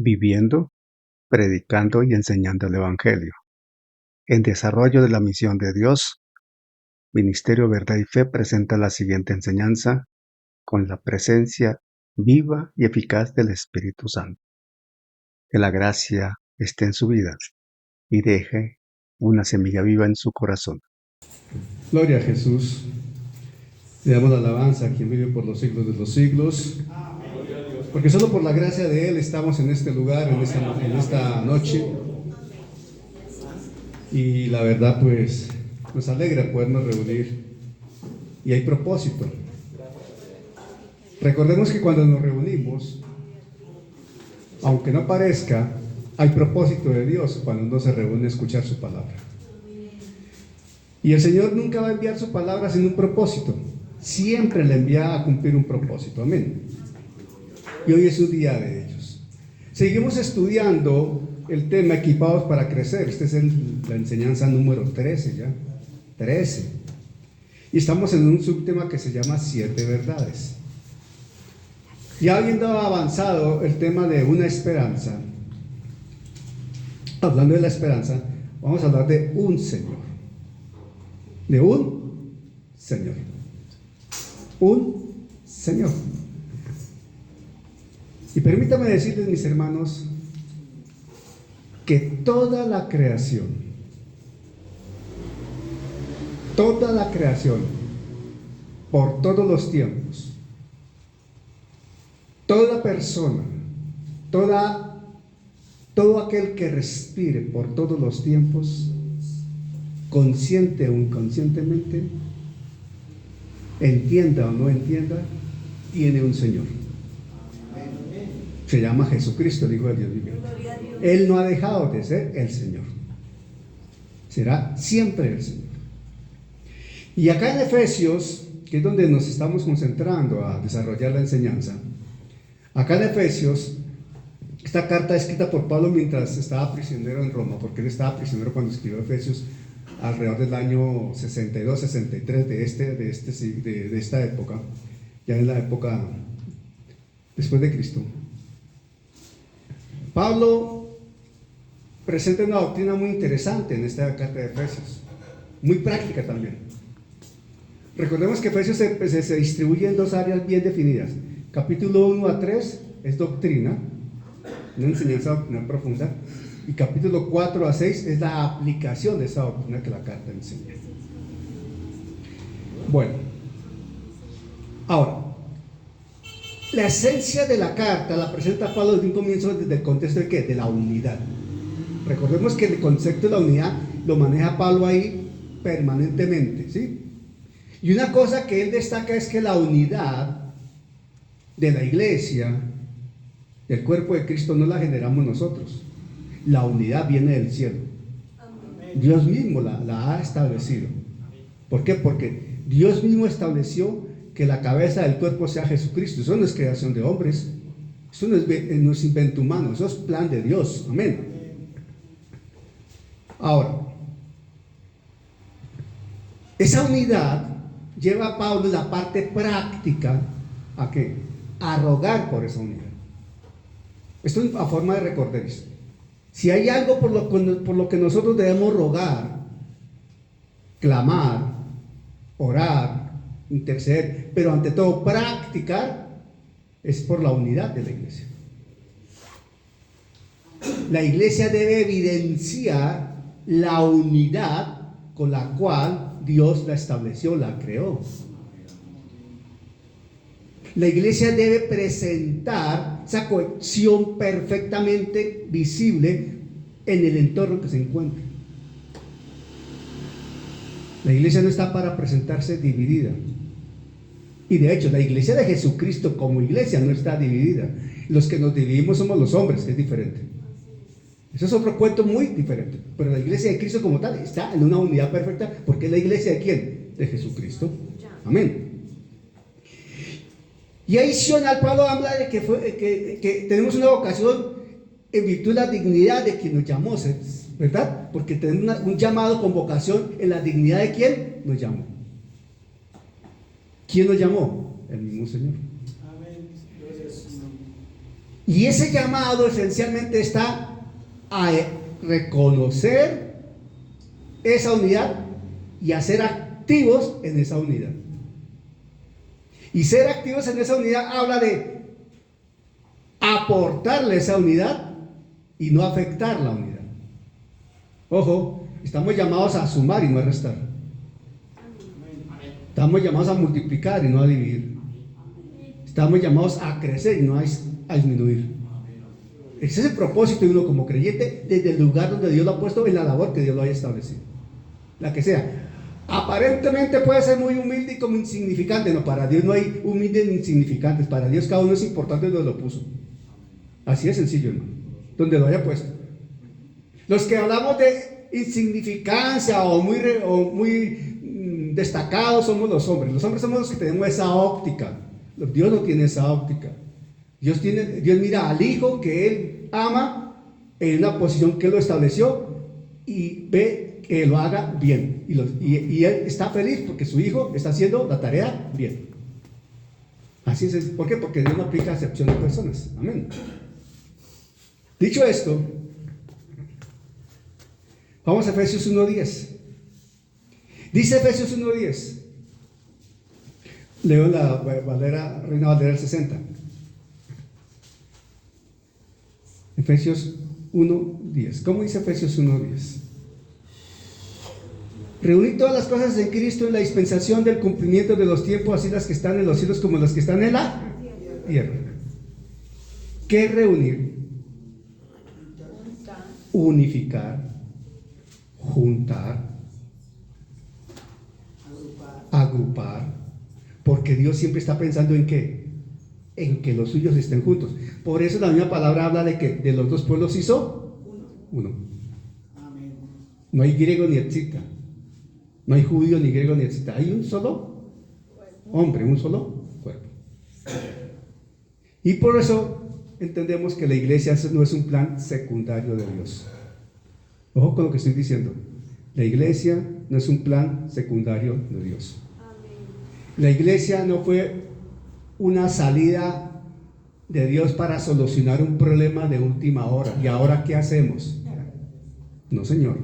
viviendo, predicando y enseñando el Evangelio. En desarrollo de la misión de Dios, Ministerio Verdad y Fe presenta la siguiente enseñanza con la presencia viva y eficaz del Espíritu Santo. Que la gracia esté en su vida y deje una semilla viva en su corazón. Gloria a Jesús. Le damos la alabanza a quien vive por los siglos de los siglos. Porque solo por la gracia de Él estamos en este lugar, en esta noche. Y la verdad, pues, nos alegra podernos reunir. Y hay propósito. Recordemos que cuando nos reunimos, aunque no parezca, hay propósito de Dios cuando uno se reúne a escuchar su palabra. Y el Señor nunca va a enviar su palabra sin un propósito. Siempre le envía a cumplir un propósito. Amén. Y hoy es un día de ellos. Seguimos estudiando el tema Equipados para Crecer. Esta es la enseñanza número 13 ya. 13. Y estamos en un subtema que se llama 7 verdades. Ya habiendo avanzado el tema de una esperanza, hablando de la esperanza, vamos a hablar de un Señor. De un Señor. Un Señor. Y permítame decirles, mis hermanos, que toda la creación, por todos los tiempos, toda persona, todo aquel que respire por todos los tiempos, consciente o inconscientemente, entienda o no entienda, tiene un Señor. Se llama Jesucristo, el Hijo de Dios viviente. Él no ha dejado de ser el Señor. Será siempre el Señor. Y acá en Efesios, que es donde nos estamos concentrando a desarrollar la enseñanza, acá en Efesios, esta carta escrita por Pablo mientras estaba prisionero en Roma, porque él estaba prisionero cuando escribió Efesios alrededor del año 62, 63 de esta época, ya en la época después de Cristo. Pablo presenta una doctrina muy interesante en esta carta de Efesios, muy práctica también. Recordemos que Efesios se distribuye en dos áreas bien definidas. Capítulo 1 a 3 es doctrina, una enseñanza doctrinal profunda, y capítulo 4 a 6 es la aplicación de esa doctrina que la carta enseña. Bueno, ahora, la esencia de la carta la presenta Pablo desde un comienzo, desde el contexto de ¿qué? De la unidad. Recordemos que el concepto de la unidad lo maneja Pablo ahí permanentemente, ¿sí? Y una cosa que él destaca es que la unidad de la iglesia, del cuerpo de Cristo, no la generamos nosotros. La unidad viene del cielo. Dios mismo la ha establecido. ¿Por qué? Porque Dios mismo estableció que la cabeza del cuerpo sea Jesucristo. Eso no es creación de hombres, eso no es invento humano, eso es plan de Dios. Amén. Ahora, esa unidad lleva a Pablo en la parte práctica ¿a qué? A rogar por esa unidad. Esto es a forma de recordar esto. Si hay algo por lo que nosotros debemos rogar, clamar, orar, interceder, pero ante todo practicar, es por la unidad de la iglesia. La iglesia debe evidenciar la unidad con la cual Dios la estableció, la creó. La iglesia debe presentar esa cohesión perfectamente visible en el entorno que se encuentra. La iglesia no está para presentarse dividida. Y de hecho, la iglesia de Jesucristo como iglesia no está dividida. Los que nos dividimos somos los hombres, que es diferente. Eso es otro cuento muy diferente. Pero la iglesia de Cristo como tal está en una unidad perfecta, porque es la iglesia de ¿quién? De Jesucristo. Amén. Y adicional, Pablo habla de que tenemos una vocación en virtud de la dignidad de quien nos llamó, ¿verdad? Porque tenemos un llamado con vocación en la dignidad de quien nos llamó. ¿Quién nos llamó? El mismo Señor. Y ese llamado esencialmente está a reconocer esa unidad y a ser activos en esa unidad. Y ser activos en esa unidad habla de aportarle esa unidad y no afectar la unidad. Ojo, estamos llamados a sumar y no a restar. Estamos llamados a multiplicar y no a dividir. Estamos llamados a crecer y no a disminuir. Ese es el propósito de uno como creyente desde el lugar donde Dios lo ha puesto, en la labor que Dios lo haya establecido. La que sea. Aparentemente puede ser muy humilde y como insignificante. No, para Dios no hay humildes ni insignificantes. Para Dios cada uno es importante donde lo puso. Así de sencillo, hermano. Donde lo haya puesto. Los que hablamos de insignificancia o muy destacados somos los hombres. Los hombres somos los que tenemos esa óptica. Dios no tiene esa óptica. Dios mira al hijo que él ama en una posición que él lo estableció y ve que lo haga bien. Y él está feliz porque su hijo está haciendo la tarea bien. Así es. ¿Por qué? Porque Dios no aplica acepción de personas. Amén. Dicho esto, vamos a Efesios 1:10. Dice Efesios 1:10. Leo la Reina Valera del 60. Efesios 1:10. ¿Cómo dice Efesios 1:10? Reunid todas las cosas en Cristo en la dispensación del cumplimiento de los tiempos, así las que están en los cielos como las que están en la tierra. ¿Qué reunir? Unificar, juntar, agrupar, porque Dios siempre está pensando en ¿qué? En que los suyos estén juntos. Por eso la misma palabra habla de que de los dos pueblos hizo uno. No hay griego ni escita, no hay judío ni griego ni escita, hay un solo hombre, un solo cuerpo. Y por eso entendemos que la iglesia no es un plan secundario de Dios. Ojo con lo que estoy diciendo. La iglesia no es un plan secundario de Dios. La iglesia no fue una salida de Dios para solucionar un problema de última hora. ¿Y ahora qué hacemos? No, Señor.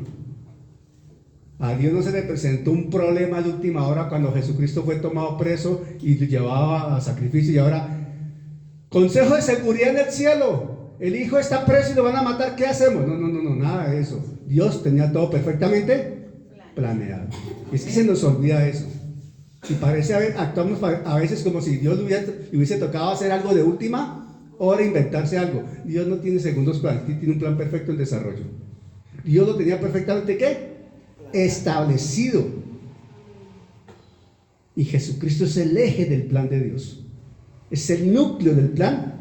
A Dios no se le presentó un problema de última hora cuando Jesucristo fue tomado preso y llevaba a sacrificio, y ahora consejo de seguridad en el cielo, el hijo está preso y lo van a matar, ¿qué hacemos? No, nada de eso. Dios tenía todo perfectamente planeado. Y es que se nos olvida eso. Y parece, actuamos a veces como si Dios le hubiese tocado hacer algo de última hora, inventarse algo. Dios no tiene segundos planes, tiene un plan perfecto en desarrollo. Dios lo tenía perfectamente, ¿qué? Establecido. Y Jesucristo es el eje del plan de Dios. Es el núcleo del plan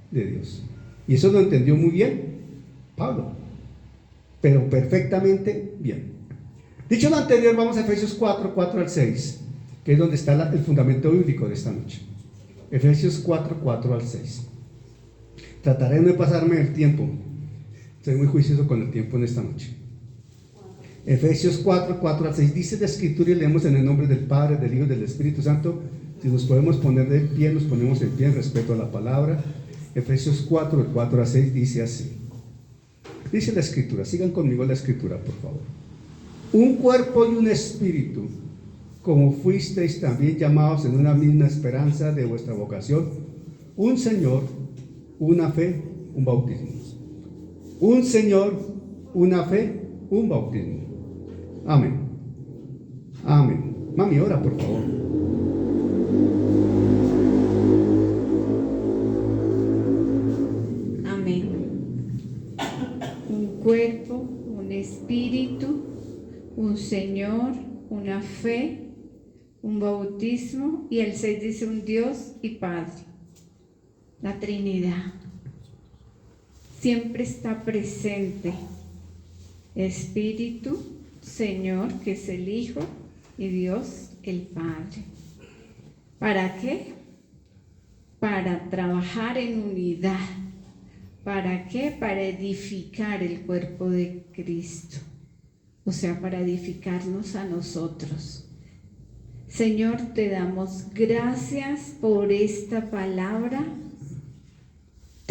de Dios. Y eso lo entendió muy bien Pablo, pero perfectamente bien. Dicho lo anterior, vamos a Efesios 4:4-6, que es donde está el fundamento bíblico de esta noche. Efesios 4:4-6. Trataré de no pasarme el tiempo. Soy muy juicioso con el tiempo en esta noche. Efesios 4:4-6 dice la escritura, y leemos en el nombre del Padre, del Hijo y del Espíritu Santo. Si nos podemos poner de pie, nos ponemos en pie en respeto a la palabra. Efesios 4:4-6 dice así. Dice la escritura, sigan conmigo la escritura, por favor. Un cuerpo y un espíritu, como fuisteis también llamados en una misma esperanza de vuestra vocación, un Señor, una fe, un bautismo. Un Señor, una fe, un bautismo. Amén. Amén. Mami, ora, por favor. Amén. Un cuerpo, un espíritu, un Señor, una fe, un bautismo, y el 6 dice un Dios y Padre. La Trinidad siempre está presente. Espíritu, Señor, que es el Hijo, y Dios, el Padre. ¿Para qué? Para trabajar en unidad. ¿Para qué? Para edificar el cuerpo de Cristo. O sea, para edificarnos a nosotros. Señor, te damos gracias por esta palabra.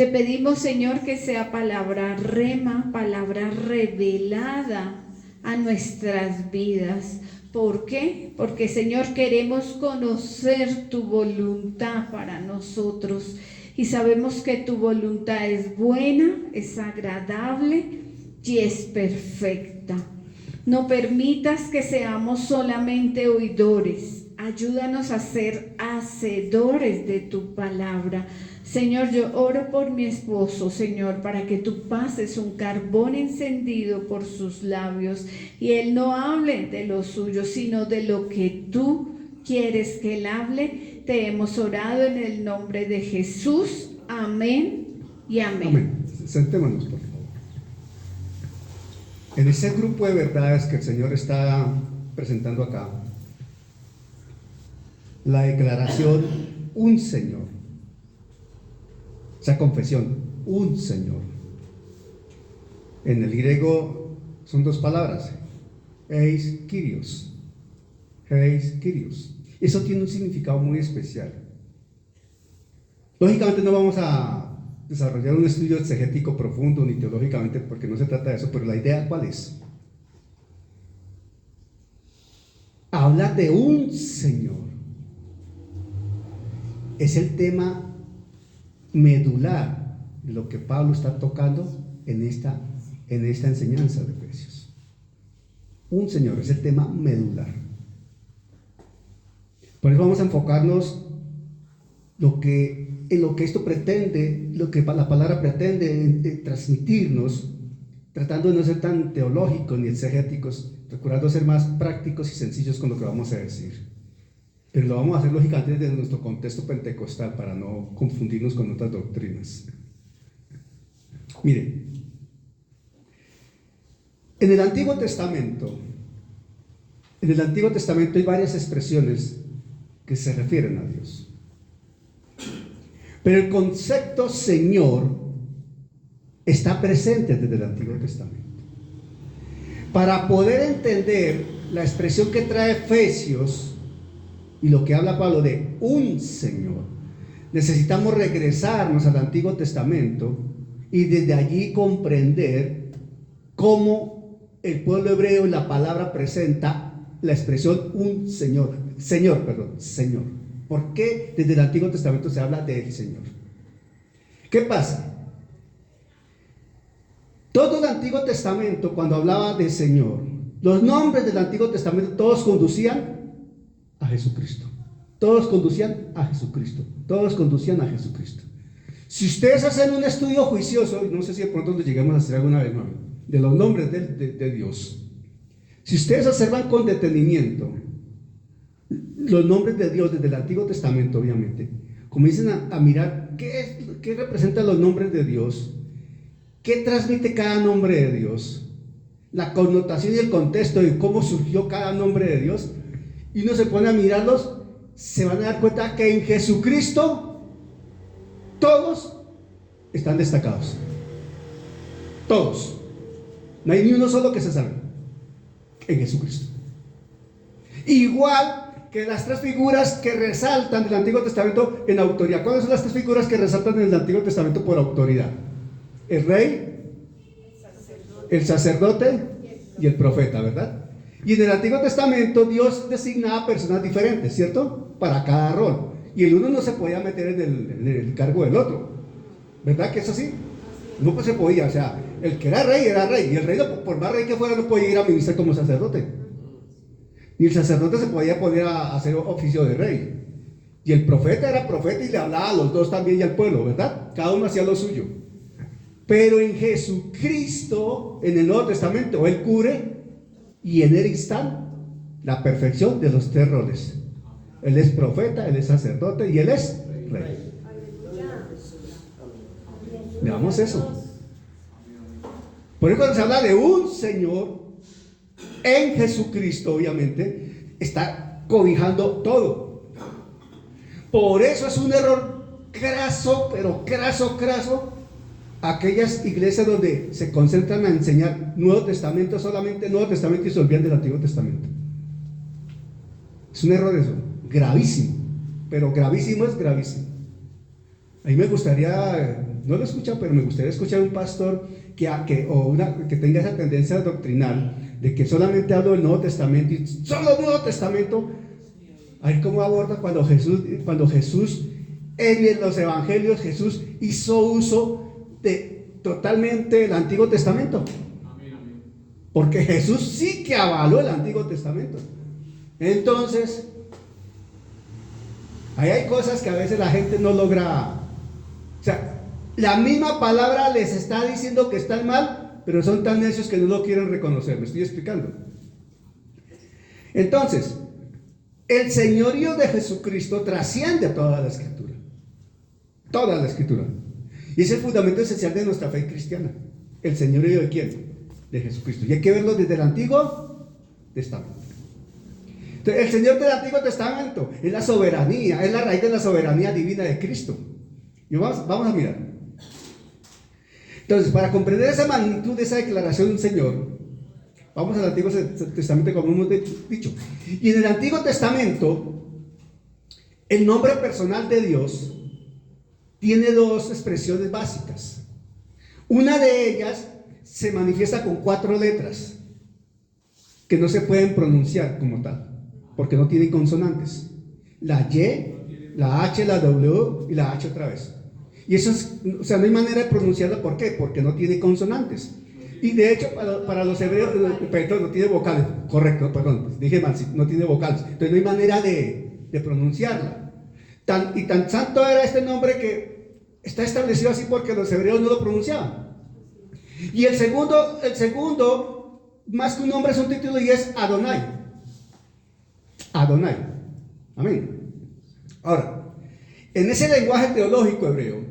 Te pedimos, Señor, que sea palabra rema, palabra revelada a nuestras vidas. ¿Por qué? Porque, Señor, queremos conocer tu voluntad para nosotros y sabemos que tu voluntad es buena, es agradable y es perfecta. No permitas que seamos solamente oidores. Ayúdanos a ser hacedores de tu palabra. Señor, yo oro por mi esposo, Señor, para que tú pases un carbón encendido por sus labios y él no hable de lo suyo, sino de lo que tú quieres que él hable. Te hemos orado en el nombre de Jesús. Amén y amén. Amén. Sentémonos, por favor. En ese grupo de verdades que el Señor está presentando acá, la declaración, un Señor, esa confesión, un Señor. En el griego son dos palabras, eis Kyrios, eis Kyrios. Eso tiene un significado muy especial. Lógicamente no vamos a desarrollar un estudio exegético profundo ni teológicamente, porque no se trata de eso, pero la idea ¿cuál es? Hablar de un Señor es el tema medular de lo que Pablo está tocando en esta enseñanza de Efesios. Un Señor es el tema medular. Por eso vamos a enfocarnos en lo que esto pretende, lo que la palabra pretende transmitirnos, tratando de no ser tan teológicos ni exegéticos, procurando ser más prácticos y sencillos con lo que vamos a decir. Pero lo vamos a hacer lógicamente desde nuestro contexto pentecostal para no confundirnos con otras doctrinas. Miren, en el Antiguo Testamento hay varias expresiones que se refieren a Dios. Pero el concepto Señor está presente desde el Antiguo Testamento. Para poder entender la expresión que trae Efesios y lo que habla Pablo de un Señor, necesitamos regresarnos al Antiguo Testamento y desde allí comprender cómo el pueblo hebreo y la palabra presenta la expresión un Señor. Señor. ¿Por qué desde el Antiguo Testamento se habla del Señor? ¿Qué pasa? Todo el Antiguo Testamento, cuando hablaba de Señor, los nombres del Antiguo Testamento todos conducían a Jesucristo. Todos conducían a Jesucristo. Todos conducían a Jesucristo. Si ustedes hacen un estudio juicioso, y no sé si de pronto lo lleguemos a hacer alguna vez, de los nombres de Dios, si ustedes observan con detenimiento los nombres de Dios desde el Antiguo Testamento, obviamente, comiencen a mirar qué representan los nombres de Dios, qué transmite cada nombre de Dios, la connotación y el contexto de cómo surgió cada nombre de Dios, y uno se pone a mirarlos, se van a dar cuenta que en Jesucristo todos están destacados. Todos. No hay ni uno solo que se salve. En Jesucristo. Igual que las tres figuras que resaltan del Antiguo Testamento en autoridad. ¿Cuáles son las tres figuras que resaltan en el Antiguo Testamento por autoridad? El rey, el sacerdote y el profeta, ¿verdad? Y en el Antiguo Testamento Dios designaba personas diferentes, ¿cierto? Para cada rol. Y el uno no se podía meter en el cargo del otro. ¿Verdad que es así? No pues se podía, o sea, el que era rey, y el rey, por más rey que fuera, no podía ir a ministrar como sacerdote. Ni el sacerdote se podía poner a hacer oficio de rey. Y el profeta era profeta y le hablaba a los dos también y al pueblo, ¿verdad? Cada uno hacía lo suyo. Pero en Jesucristo, en el Nuevo Testamento, Él cubre y en Él está la perfección de los tres roles. Él es profeta, Él es sacerdote y Él es rey. Veamos eso. Por eso cuando se habla de un Señor en Jesucristo, obviamente, está cobijando todo. Por eso es un error craso, pero craso, aquellas iglesias donde se concentran a enseñar Nuevo Testamento, solamente Nuevo Testamento, y se olvidan del Antiguo Testamento. Es un error eso, gravísimo, pero gravísimo es gravísimo. A mí me gustaría no lo he escuchado, pero me gustaría escuchar un pastor que tenga esa tendencia doctrinal de que solamente hablo del Nuevo Testamento y solo el Nuevo Testamento. A ver cómo aborda cuando Jesús en los evangelios, Jesús hizo uso totalmente del Antiguo Testamento. Porque Jesús sí que avaló el Antiguo Testamento. Entonces, ahí hay cosas que a veces la gente no logra. O sea, la misma palabra les está diciendo que están mal, pero son tan necios que no lo quieren reconocer. ¿Me estoy explicando? Entonces, el señorío de Jesucristo trasciende toda la Escritura. Toda la Escritura. Y es el fundamento esencial de nuestra fe cristiana. ¿El señorío de quién? De Jesucristo. Y hay que verlo desde el Antiguo Testamento. Entonces, el Señor del Antiguo Testamento es la soberanía, es la raíz de la soberanía divina de Cristo. Y vamos a mirar. Entonces, para comprender esa magnitud de esa declaración del Señor, vamos al Antiguo Testamento, como hemos dicho. Y en el Antiguo Testamento, el nombre personal de Dios tiene dos expresiones básicas. Una de ellas se manifiesta con 4 letras que no se pueden pronunciar como tal, porque no tienen consonantes. La Y, la H, la W y la H otra vez. Y eso o sea, no hay manera de pronunciarla. ¿Por qué? Porque no tiene consonantes. Y de hecho, para los hebreos, perdón, no tiene vocales. Correcto, perdón, dije mal, no tiene vocales. Entonces no hay manera de pronunciarla. Y tan santo era este nombre que está establecido así porque los hebreos no lo pronunciaban. Y el segundo, más que un nombre, es un título y es Adonai. Adonai. Amén. Ahora, en ese lenguaje teológico hebreo,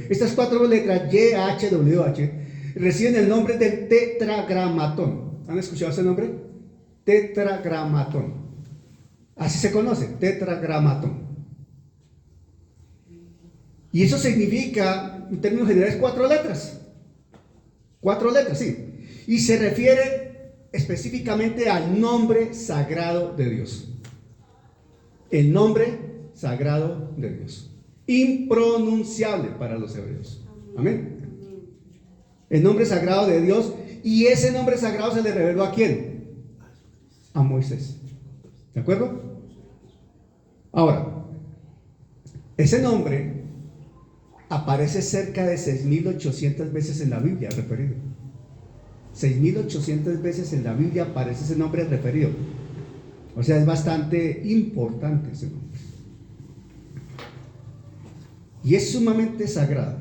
estas 4 letras, Y, H, W, H, reciben el nombre del tetragramatón. ¿Han escuchado ese nombre? Tetragramatón. Así se conoce, tetragramatón. Y eso significa, en términos generales, 4 letras. 4 letras, sí. Y se refiere específicamente al nombre sagrado de Dios. El nombre sagrado de Dios. Impronunciable para los hebreos. Amén. El nombre sagrado de Dios. Y ese nombre sagrado se le reveló ¿a quién? A Moisés. ¿De acuerdo? Ahora, ese nombre aparece cerca de 6.800 veces en la Biblia referido. 6.800 veces en la Biblia aparece ese nombre referido. O sea, es bastante importante ese nombre. Y es sumamente sagrado.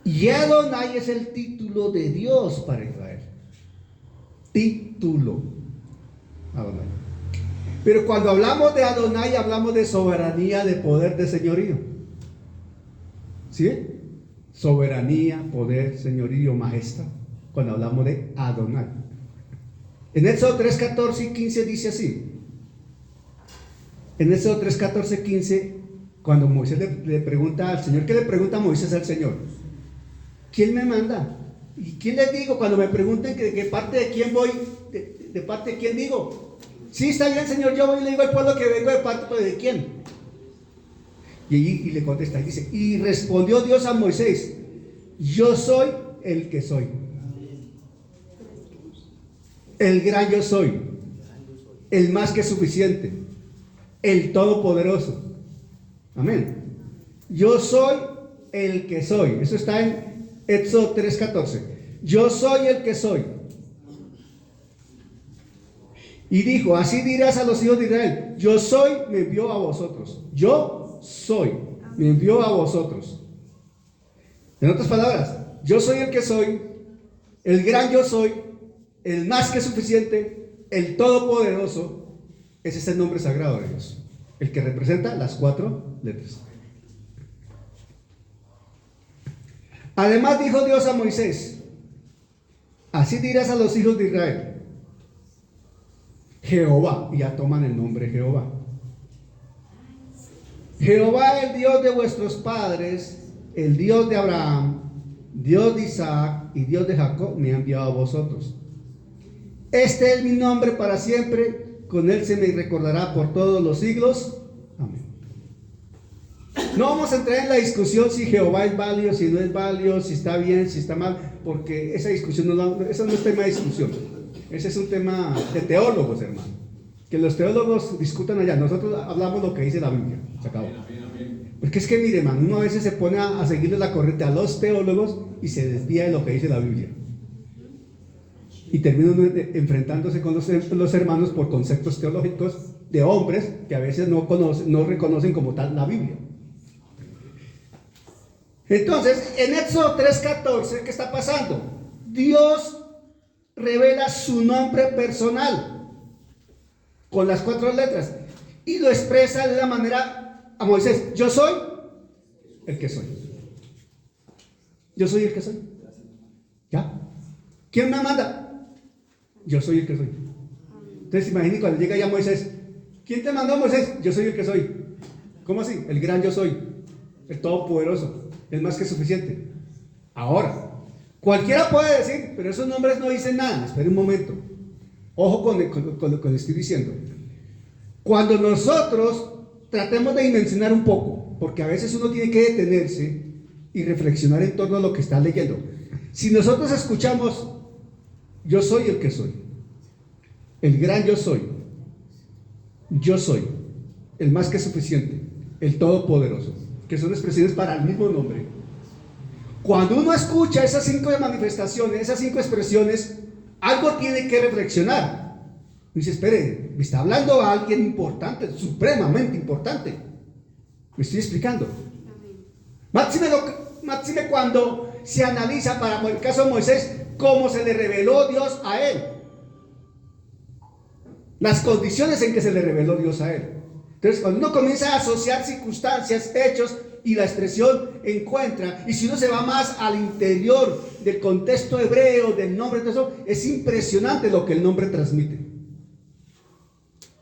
Y Adonai es el título de Dios para Israel. Título. Adonai. Pero cuando hablamos de Adonai, hablamos de soberanía, de poder, de señorío. ¿Sí? Soberanía, poder, señorío, majestad. Cuando hablamos de Adonai. En Éxodo 3, 14 y 15 dice así. En Éxodo 3, 14 y 15, cuando Moisés le pregunta al Señor, ¿qué le pregunta Moisés al Señor? ¿Quién me manda? ¿Y quién les digo? Cuando me pregunten de parte de quién voy, de parte de quién digo. Sí, está bien, Señor, yo voy y le digo al pueblo que vengo de parte de quién. Y le contesta, y dice, y respondió Dios a Moisés, yo soy el que soy. El gran yo soy, el más que suficiente, el todopoderoso. Amén. Yo soy el que soy. Eso está en Éxodo 3:14. Yo soy el que soy. Y dijo, así dirás a los hijos de Israel, yo soy, me envió a vosotros. Yo soy, me envió a vosotros. En otras palabras, yo soy el que soy, el gran yo soy, el más que suficiente, el todopoderoso. Ese es el nombre sagrado de Dios, el que representa las 4 letras. Además dijo Dios a Moisés, así dirás a los hijos de Israel, Jehová, y ya toman el nombre Jehová. Jehová, el Dios de vuestros padres, el Dios de Abraham, Dios de Isaac y Dios de Jacob, me ha enviado a vosotros. Este es mi nombre para siempre, con él se me recordará por todos los siglos. Amén. No vamos a entrar en la discusión si Jehová es válido, si no es válido, si está bien, si está mal, porque esa discusión eso no es tema de discusión. Ese es un tema de teólogos, hermano. Que los teólogos discutan allá. Nosotros hablamos lo que dice la Biblia. Se acabó. Porque es que, mire, hermano, uno a veces se pone a seguirle la corriente a los teólogos y se desvía de lo que dice la Biblia. Y termina uno enfrentándose con los hermanos por conceptos teológicos de hombres que a veces no reconocen como tal la Biblia. Entonces, en Éxodo 3:14, ¿qué está pasando? Dios revela su nombre personal con las 4 letras y lo expresa de la manera a Moisés: yo soy el que soy. Yo soy el que soy. ¿Ya? ¿Quién me manda? Yo soy el que soy. Entonces imagínate cuando llega ya Moisés: ¿quién te mandó, Moisés? Yo soy el que soy. ¿Cómo así? El gran yo soy, el todopoderoso, el más que suficiente. Ahora, cualquiera puede decir, pero esos nombres no dicen nada. Espera un momento. Ojo con lo que estoy diciendo. Cuando nosotros tratemos de dimensionar un poco, porque a veces uno tiene que detenerse y reflexionar en torno a lo que está leyendo. Si nosotros escuchamos: yo soy el que soy, el gran yo soy, el más que suficiente, el todopoderoso, que son expresiones para el mismo nombre. Cuando uno escucha esas 5 manifestaciones, esas 5 expresiones, algo tiene que reflexionar. Dice: espere, me está hablando a alguien importante, supremamente importante. ¿Me estoy explicando? Máxime cuando se analiza, para el caso de Moisés, cómo se le reveló Dios a él, las condiciones en que se le reveló Dios a él. Entonces, cuando uno comienza a asociar circunstancias, hechos, y la expresión encuentra, y si uno se va más al interior del contexto hebreo, del nombre, de eso, es impresionante lo que el nombre transmite.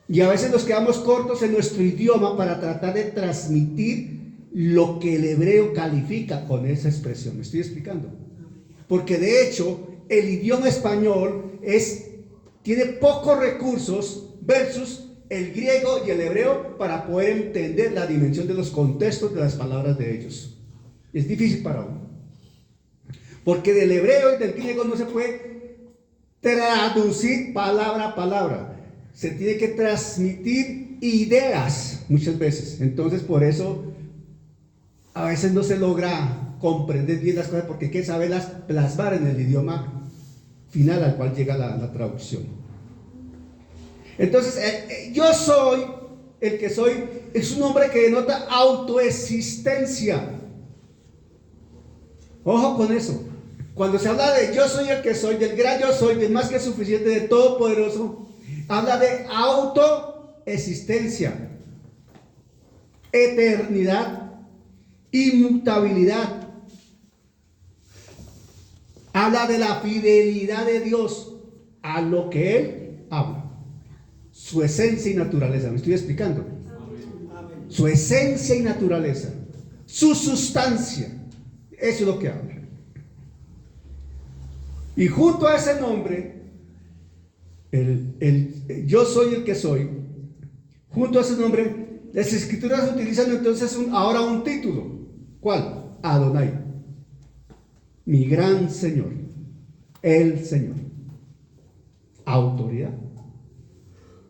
Y a veces nos quedamos cortos en nuestro idioma para tratar de transmitir lo que el hebreo califica con esa expresión. ¿Me estoy explicando? Porque de hecho el idioma español tiene pocos recursos versus el griego y el hebreo para poder entender la dimensión de los contextos de las palabras de ellos. Es difícil para uno, porque del hebreo y del griego no se puede traducir palabra a palabra. Se tiene que transmitir ideas muchas veces. Entonces, por eso a veces no se logra comprender bien las cosas, porque hay que saberlas plasmar en el idioma final al cual llega la traducción. Entonces, yo soy el que soy es un nombre que denota autoexistencia. Ojo con eso. Cuando se habla de yo soy el que soy, del gran yo soy, del más que suficiente, del todopoderoso, habla de autoexistencia, eternidad, inmutabilidad. Habla de la fidelidad de Dios a lo que Él habla. Su esencia y naturaleza. ¿Me estoy explicando? Su esencia y naturaleza. Su sustancia. Eso es lo que habla. Y junto a ese nombre, yo soy el que soy, junto a ese nombre, las escrituras utilizan entonces ahora un título. ¿Cuál? Adonai. Mi gran Señor. El Señor. Autoridad.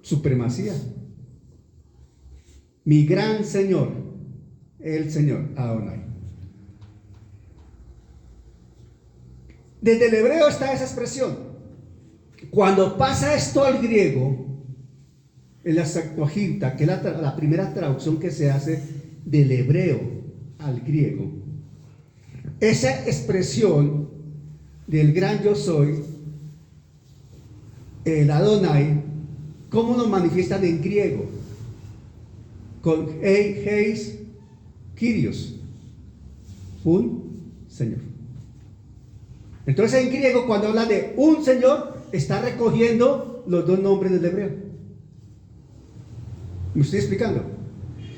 Supremacía. Mi gran Señor. El Señor. Adonai. Desde el hebreo está esa expresión. Cuando pasa esto al griego, en la Septuaginta, que es la primera traducción que se hace del hebreo al griego, esa expresión del gran yo soy, el Adonai, ¿cómo nos manifiestan en griego? Con heis Kyrios, un Señor. Entonces en griego, cuando habla de un Señor, está recogiendo los dos nombres del hebreo. ¿Me estoy explicando?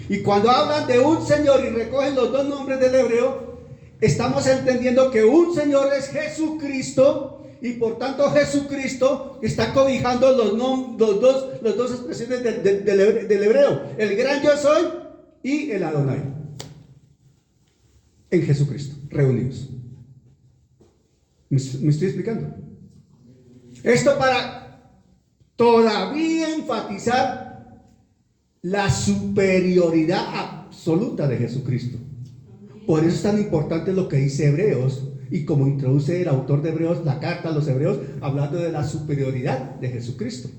Y cuando hablan de un Señor y recogen los dos nombres del hebreo, estamos entendiendo que un Señor es Jesucristo, y por tanto Jesucristo está cobijando los dos expresiones del hebreo: el gran yo soy y el Adonai. en Jesucristo, reunidos. ¿Me estoy explicando? Esto para todavía enfatizar la superioridad absoluta de Jesucristo. Por eso es tan importante lo que dice Hebreos, y como introduce el autor de Hebreos, la carta a los Hebreos, hablando de la superioridad de Jesucristo.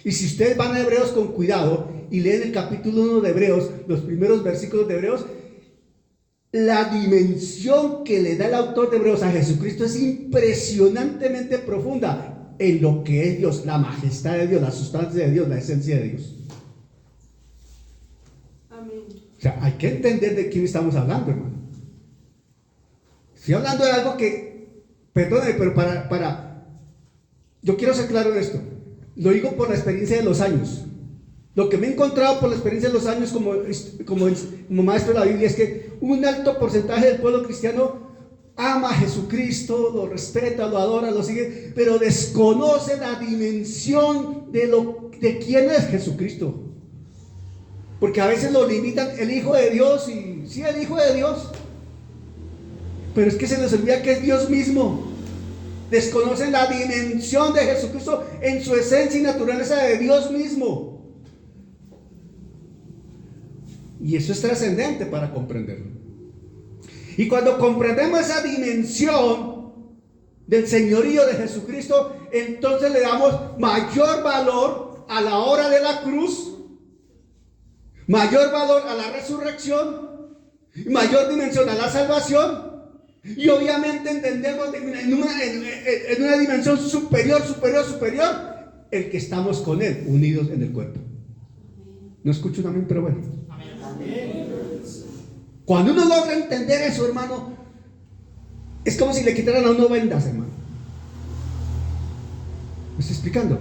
Y si ustedes van a Hebreos con cuidado y leen el capítulo 1 de Hebreos, los primeros versículos de Hebreos, la dimensión que le da el autor de Hebreos a Jesucristo es impresionantemente profunda en lo que es Dios, la majestad de Dios, la sustancia de Dios, la esencia de Dios. Amén. O sea, hay que entender de quién estamos hablando, hermano. Estoy hablando de algo que, perdónenme, pero yo quiero ser claro en esto. Lo digo por la experiencia de los años. Lo que me he encontrado por la experiencia de los años como maestro de la Biblia es que un alto porcentaje del pueblo cristiano ama a Jesucristo, lo respeta, lo adora, lo sigue, pero desconoce la dimensión de quién es Jesucristo. Porque a veces lo limitan el Hijo de Dios, y sí, el Hijo de Dios, pero es que se les olvida que es Dios mismo. Desconocen la dimensión de Jesucristo en su esencia y naturaleza de Dios mismo. Y eso es trascendente para comprenderlo. Y cuando comprendemos esa dimensión del señorío de Jesucristo, entonces le damos mayor valor a la hora de la cruz, mayor valor a la resurrección, mayor dimensión a la salvación. Y obviamente entendemos en una dimensión superior, el que estamos con Él, unidos en el cuerpo. No escucho un amén, pero bueno. Cuando uno logra entender eso, hermano, es como si le quitaran a uno vendas, hermano. ¿Me estoy explicando?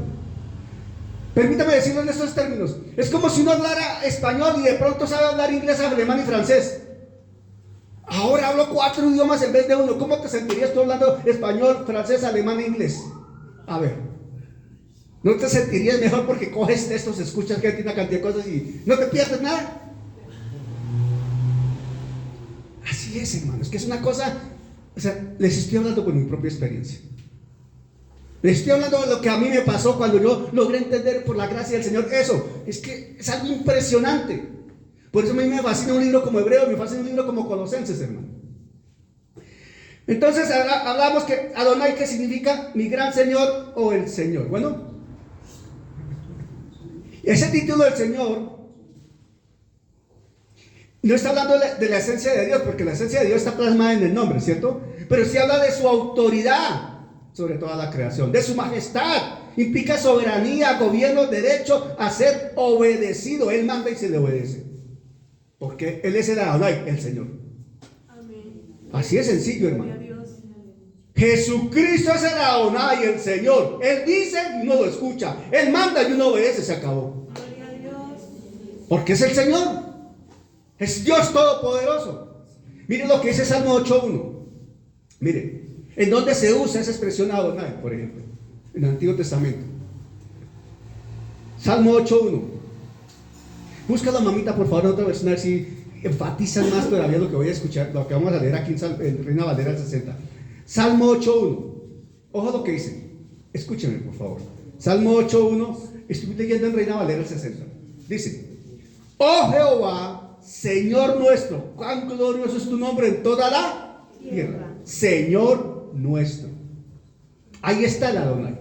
Permítame decirlo en estos términos. Es como si uno hablara español y de pronto sabe hablar inglés, alemán y francés. Ahora hablo 4 idiomas en vez de uno. ¿Cómo te sentirías tú hablando español, francés, alemán e inglés? A ver, ¿no te sentirías mejor porque coges textos, escuchas gente, una cantidad de cosas y no te pierdes nada? Así es, hermano. Es que es una cosa, o sea, les estoy hablando por mi propia experiencia. Les estoy hablando de lo que a mí me pasó cuando yo logré entender por la gracia del Señor eso. Es que es algo impresionante. Por eso a mí me fascina un libro como Hebreos, me fascina un libro como Colosenses, hermano. Entonces hablamos que Adonai, que significa mi gran Señor o el Señor. Bueno, ese título del Señor no está hablando de la esencia de Dios, porque la esencia de Dios está plasmada en el nombre, ¿cierto? Pero sí habla de su autoridad sobre toda la creación, de su majestad. Implica soberanía, gobierno, derecho a ser obedecido. Él manda y se le obedece, porque Él es el Adonai, el Señor. Amén. Así es sencillo, hermano. Jesucristo es el Adonai, el Señor. Él dice y uno lo escucha. Él manda y uno obedece, se acabó. Porque es el Señor. Es Dios Todopoderoso. Mire lo que dice Salmo 8.1. Mire, ¿en dónde se usa esa expresión Adonai, por ejemplo? En el Antiguo Testamento. Salmo 8.1. Búscala, mamita, por favor, en otra versión, a ver si enfatizan más todavía lo que voy a escuchar, lo que vamos a leer aquí en Reina Valera del 60. Salmo 8.1. Ojo lo que dice. Escúchenme, por favor. Salmo 8.1. Estoy leyendo en Reina Valera del 60. Dice: oh Jehová, Señor nuestro, cuán glorioso es tu nombre en toda la tierra. Señor nuestro. Ahí está el Adonai.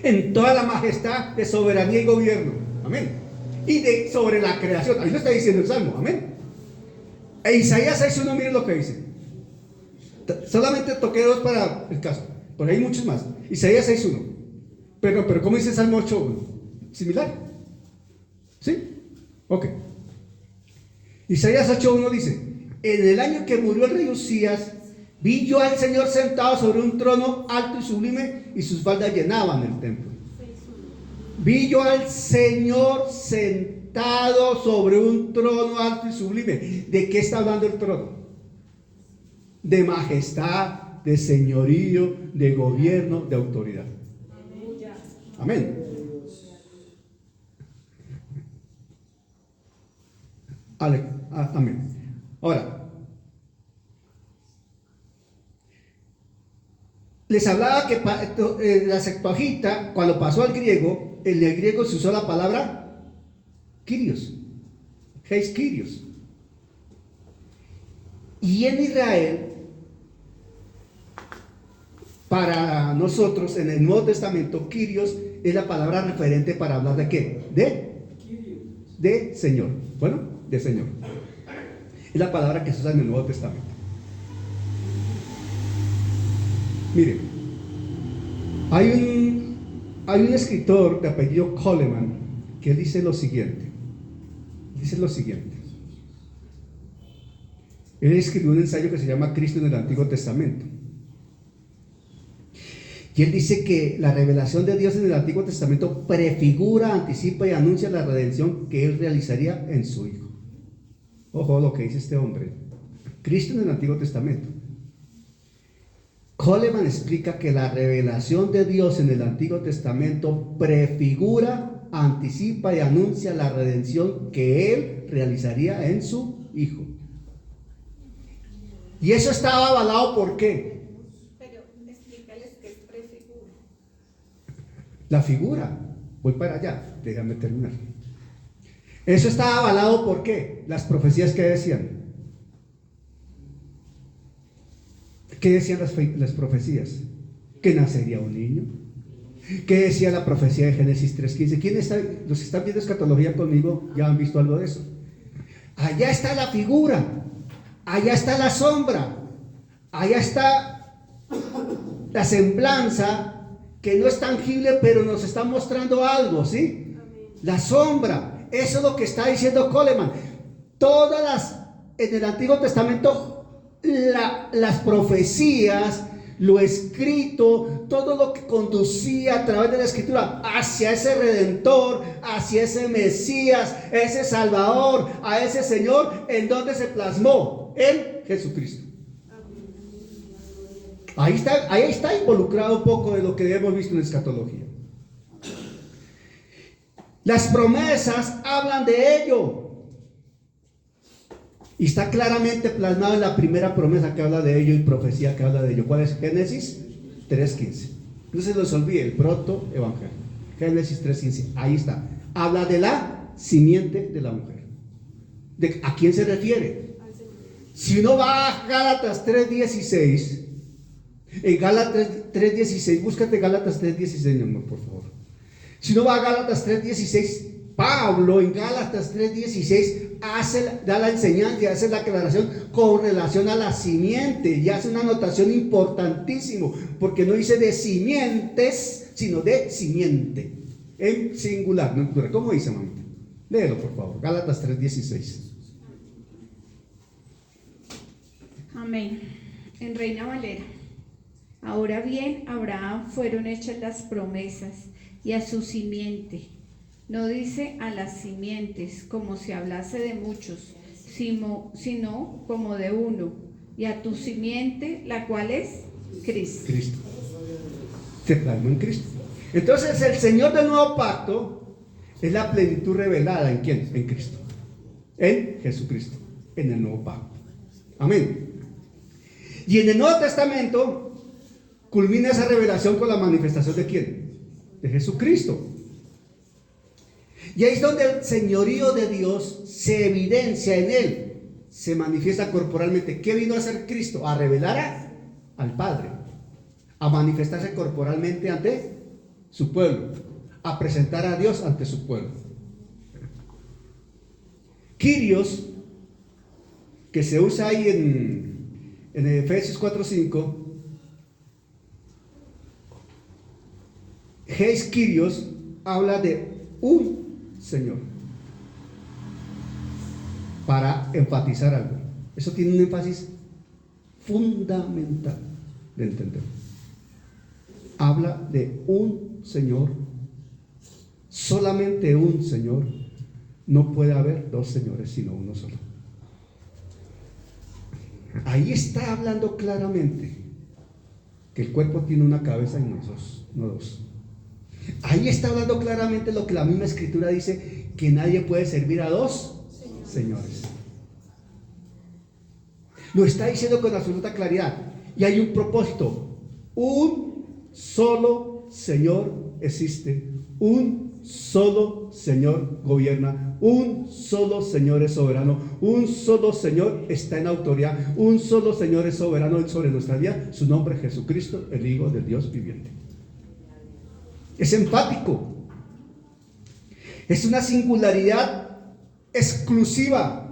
En toda la majestad de soberanía y gobierno. Amén. Y sobre la creación. Ahí lo está diciendo el Salmo. Amén. E Isaías 6.1, miren lo que dice. Solamente toqué 2 para el caso. Por ahí hay muchos más. Isaías 6.1. Pero ¿cómo dice el Salmo 8.1? ¿Similar? ¿Sí? Ok. Isaías 8.1 dice: en el año que murió el rey Usías, vi yo al Señor sentado sobre un trono alto y sublime, y sus faldas llenaban el templo. Vi yo al Señor sentado sobre un trono alto y sublime. ¿De qué está hablando el trono? De majestad, de señorío, de gobierno, de autoridad. Amén. Amén. Ahora, les hablaba que la Septuaginta, cuando pasó al griego, en el griego se usó la palabra Kyrios, Heis Kyrios. Y en Israel, para nosotros, en el Nuevo Testamento, Kyrios es la palabra referente para hablar de ¿qué? De Señor. Bueno, de Señor. Es la palabra que se usa en el Nuevo Testamento. Miren, hay un escritor de apellido Coleman que dice lo siguiente. Él escribió un ensayo que se llama Cristo en el Antiguo Testamento. Y él dice que la revelación de Dios en el Antiguo Testamento prefigura, anticipa y anuncia la redención que él realizaría en su Hijo. Ojo lo que dice este hombre. Cristo en el Antiguo Testamento. Coleman explica que la revelación de Dios en el Antiguo Testamento prefigura, anticipa y anuncia la redención que él realizaría en su Hijo. Y eso estaba avalado ¿por qué? Pero explícales qué es prefigura. La figura, voy para allá, déjame terminar. Eso estaba avalado ¿por qué? Las profecías que decían. ¿Qué decían las profecías? Que nacería un niño. ¿Qué decía la profecía de Génesis 3:15? Los que están viendo escatología conmigo ya han visto algo de eso. Allá está la figura. Allá está la sombra, allá está la semblanza que no es tangible, pero nos está mostrando algo, ¿sí? La sombra, eso es lo que está diciendo Coleman. En el Antiguo Testamento, las profecías, lo escrito, todo lo que conducía a través de la Escritura hacia ese Redentor, hacia ese Mesías, ese Salvador, a ese Señor, ¿en donde se plasmó? En Jesucristo. Ahí está involucrado un poco de lo que hemos visto en escatología. Las promesas hablan de ello. Y está claramente plasmado en la primera promesa que habla de ello y profecía que habla de ello. ¿Cuál es? Génesis 3:15. No se los olvide, el proto-evangelio. Génesis 3:15. Ahí está. Habla de la simiente de la mujer. ¿A quién se refiere? Si uno va a Gálatas 3:16, en Gálatas 3:16, búscate Gálatas 3:16, mi amor, por favor. Si uno va a Gálatas 3:16, Pablo en Gálatas 3:16 da la enseñanza y hace la aclaración con relación a la simiente y hace una anotación importantísimo, porque no dice de simientes, sino de simiente, en singular, no en plural. ¿Cómo dice, mamita? Léelo, por favor, Gálatas 3:16. Amén. En Reina Valera. Ahora bien, a Abraham fueron hechas las promesas y a su simiente. No dice a las simientes como si hablase de muchos, sino como de uno. Y a tu simiente, la cual es Cristo. Cristo. Se plasmó en Cristo. Entonces el Señor del nuevo pacto es la plenitud revelada. ¿En quién? En Cristo. En Jesucristo. En el nuevo pacto. Amén. Y en el Nuevo Testamento culmina esa revelación con la manifestación ¿de quién? De Jesucristo. Y ahí es donde el señorío de Dios se evidencia en él, se manifiesta corporalmente. ¿Qué vino a hacer Cristo? A revelar al Padre, a manifestarse corporalmente ante su pueblo, a presentar a Dios ante su pueblo. Kyrios, que se usa ahí en Efesios 4:5, Heis Kyrios habla de un Señor, para enfatizar algo. Eso tiene un énfasis fundamental de entender. Habla de un Señor, solamente un Señor. No puede haber dos señores, sino uno solo. Ahí está hablando claramente que el cuerpo tiene una cabeza y no dos. Ahí está hablando claramente lo que la misma Escritura dice, que nadie puede servir a dos señores. Lo está diciendo con absoluta claridad. Y hay un propósito, un solo Señor existe. Un solo Señor gobierna. Un solo Señor es soberano. Un solo Señor está en autoridad. Un solo Señor es soberano sobre nuestra vida. Su nombre es Jesucristo, el Hijo del Dios viviente. Es empático. Es una singularidad exclusiva.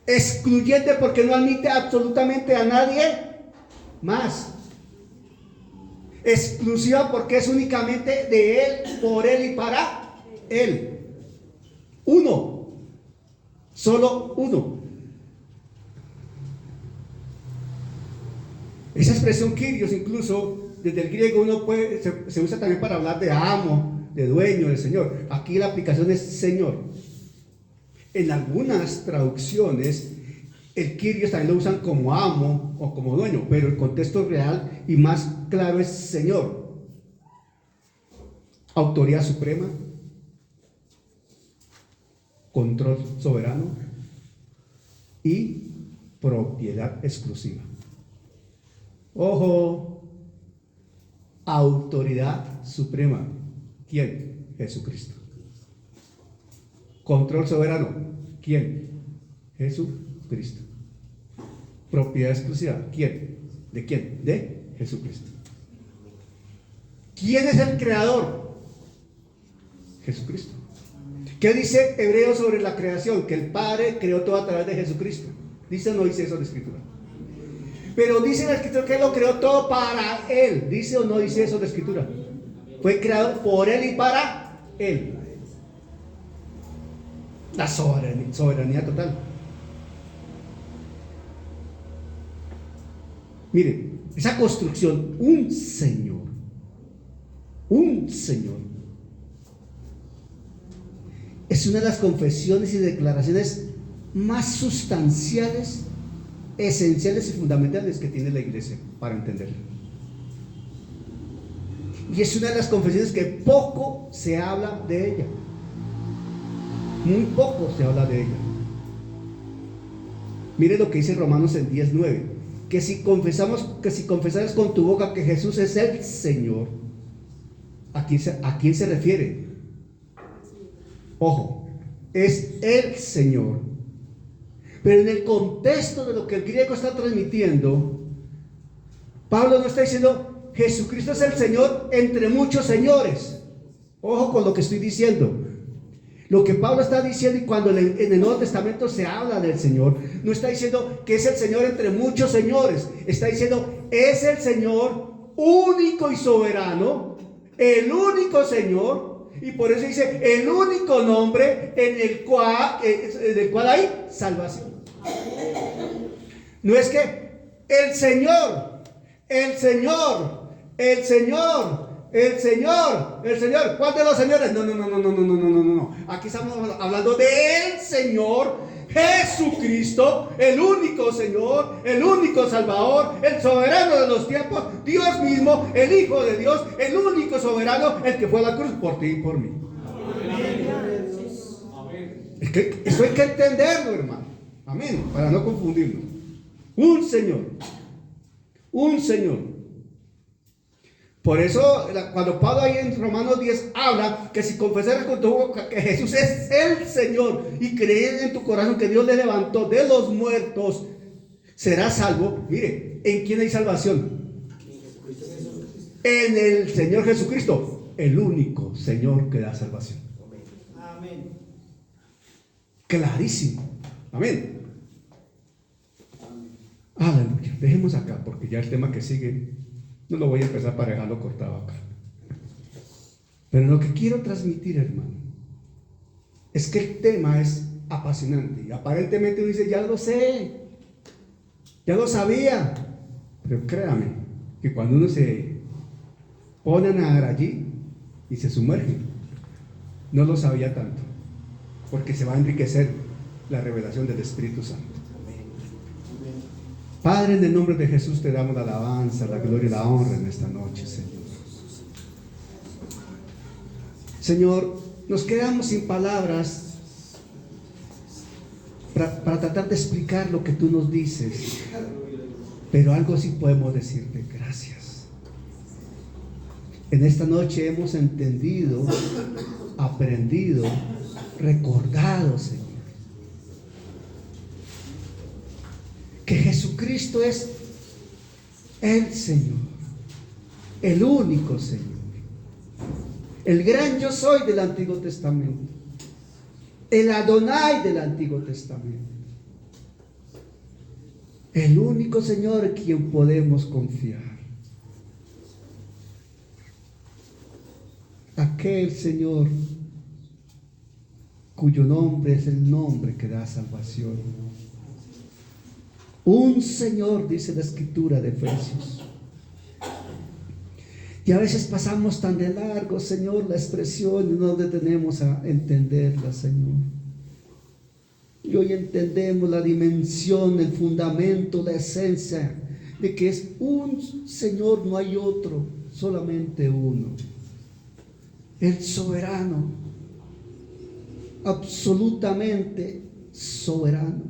Excluyente porque no admite absolutamente a nadie más. Exclusiva porque es únicamente de Él, por Él y para Él. Uno. Solo uno. Esa expresión Kyrios, incluso desde el griego se usa también para hablar de amo, de dueño, de Señor. Aquí la aplicación es Señor. En algunas traducciones el Kyrios también lo usan como amo o como dueño, pero el contexto real y más claro es Señor. Autoridad suprema, control soberano y propiedad exclusiva. Ojo, autoridad suprema. ¿Quién? Jesucristo. Control soberano. ¿Quién? Jesucristo. Propiedad exclusiva. ¿Quién? ¿De quién? De Jesucristo. ¿Quién es el creador? Jesucristo. ¿Qué dice Hebreos sobre la creación? Que el Padre creó todo a través de Jesucristo. ¿Dice o no dice eso la Escritura? Pero dice la Escritura que Él lo creó todo para Él. ¿Dice o no dice eso la Escritura? Fue creado por Él y para Él. La soberanía total. Miren, esa construcción, un Señor, es una de las confesiones y declaraciones más sustanciales, esenciales y fundamentales que tiene la iglesia para entenderla. Y es una de las confesiones que poco se habla de ella. Muy poco se habla de ella. Mire lo que dice Romanos en 10:9, que si confesaras con tu boca que Jesús es el Señor, ¿a quién se refiere? Ojo, es el Señor. Pero en el contexto de lo que el griego está transmitiendo, Pablo no está diciendo Jesucristo es el Señor entre muchos señores. Ojo con lo que estoy diciendo. Lo que Pablo está diciendo, y cuando en el Nuevo Testamento se habla del Señor, no está diciendo que es el Señor entre muchos señores. Está diciendo es el Señor único y soberano, el único Señor, y por eso dice el único nombre en el cual hay salvación. No es que el Señor, ¿cuál de los señores? No. Aquí estamos hablando del Señor Jesucristo, el único Señor, el único Salvador, el soberano de los tiempos, Dios mismo, el Hijo de Dios, el único soberano, el que fue a la cruz por ti y por mí. Es que eso hay que entenderlo, hermano. Amén, para no confundirnos. Un Señor. Por eso, cuando Pablo ahí en Romanos 10 habla que si confesaras con tu boca que Jesús es el Señor y crees en tu corazón que Dios le levantó de los muertos, serás salvo. Mire, ¿en quién hay salvación? En el Señor Jesucristo, el único Señor que da salvación. Amén. Clarísimo. Amén. Aleluya. Dejemos acá porque ya el tema que sigue no lo voy a empezar para dejarlo cortado acá. Pero lo que quiero transmitir, hermano, es que el tema es apasionante. Y aparentemente uno dice, ya lo sé, ya lo sabía. Pero créame, que cuando uno se pone a nadar allí y se sumerge, no lo sabía tanto. Porque se va a enriquecer la revelación del Espíritu Santo. Padre, en el nombre de Jesús te damos la alabanza, la gloria y la honra en esta noche, Señor. Señor, nos quedamos sin palabras para tratar de explicar lo que tú nos dices, pero algo sí podemos decirte: gracias. En esta noche hemos entendido, aprendido, recordado, Señor, que Jesucristo es el Señor, el único Señor, el gran yo soy del Antiguo Testamento, el Adonai del Antiguo Testamento, el único Señor en quien podemos confiar. Aquel Señor cuyo nombre es el nombre que da salvación. Un Señor, dice la Escritura de Efesios. Y a veces pasamos tan de largo, Señor, la expresión y no nos detenemos a entenderla, Señor. Y hoy entendemos la dimensión, el fundamento, la esencia de que es un Señor, no hay otro, solamente uno. El soberano, absolutamente soberano,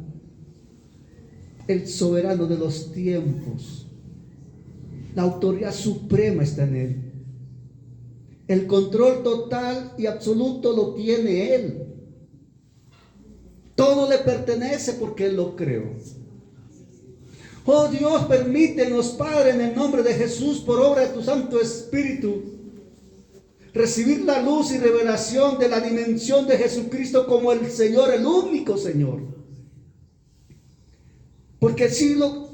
el soberano de los tiempos. La autoridad suprema está en Él. El control total y absoluto lo tiene Él. Todo le pertenece porque Él lo creó. Oh Dios, permítenos, Padre, en el nombre de Jesús, por obra de tu Santo Espíritu, recibir la luz y revelación de la dimensión de Jesucristo como el Señor, el único Señor. Porque si lo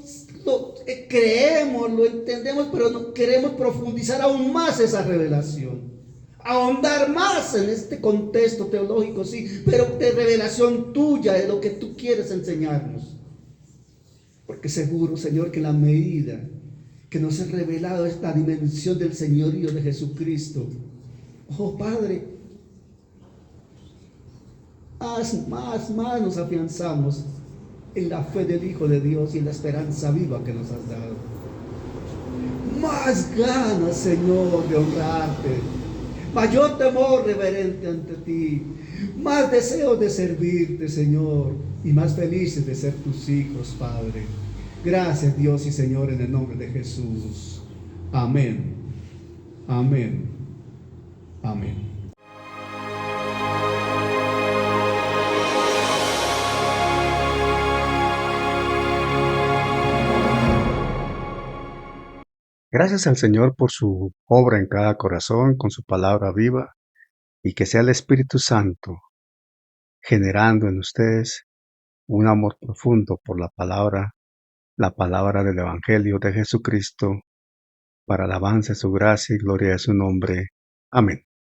creemos, lo entendemos, pero no queremos profundizar aún más esa revelación, ahondar más en este contexto teológico, sí, pero de revelación tuya, de lo que tú quieres enseñarnos. Porque seguro, Señor, que en la medida que nos has revelado esta dimensión del señorío de Jesucristo, oh Padre, más nos afianzamos en la fe del Hijo de Dios y en la esperanza viva que nos has dado. Más ganas, Señor, de honrarte, mayor temor reverente ante ti, más deseo de servirte, Señor, y más felices de ser tus hijos, Padre. Gracias, Dios y Señor, en el nombre de Jesús. Amén. Amén. Amén. Gracias al Señor por su obra en cada corazón, con su palabra viva, y que sea el Espíritu Santo generando en ustedes un amor profundo por la palabra del Evangelio de Jesucristo, para alabanza de su gracia y gloria de su nombre. Amén.